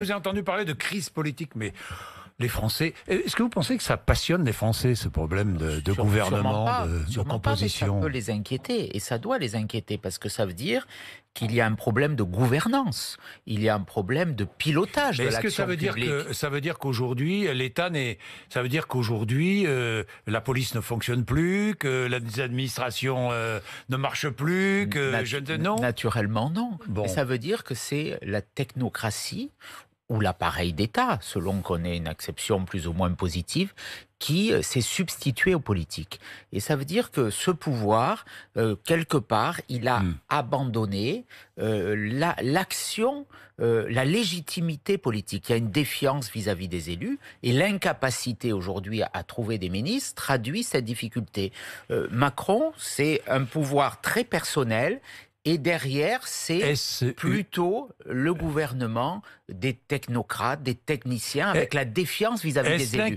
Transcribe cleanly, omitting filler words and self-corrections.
Je vous ai entendu parler de crise politique, mais les Français, est-ce que vous pensez que ça passionne les Français, ce problème de gouvernement, de composition? Ça peut composition? les inquiéter, et ça doit les inquiéter, parce que ça veut dire qu'il y a un problème de gouvernance, il y a un problème de pilotage de Est-ce que l'action publique. ça veut dire qu'aujourd'hui ça veut dire qu'aujourd'hui la police ne fonctionne plus, que les administrations ne marchent plus, que non? Naturellement, non. Bon. Mais ça veut dire que c'est la technocratie ou l'appareil d'État, selon qu'on ait une acception plus ou moins positive, qui s'est substitué aux politiques. Et ça veut dire que ce pouvoir, quelque part, il a abandonné l'action, la légitimité politique. Il y a une défiance vis-à-vis des élus, et l'incapacité aujourd'hui à trouver des ministres traduit cette difficulté. Macron, c'est un pouvoir très personnel. Et derrière, c'est plutôt le gouvernement des technocrates, des techniciens, avec la défiance vis-à-vis des élus.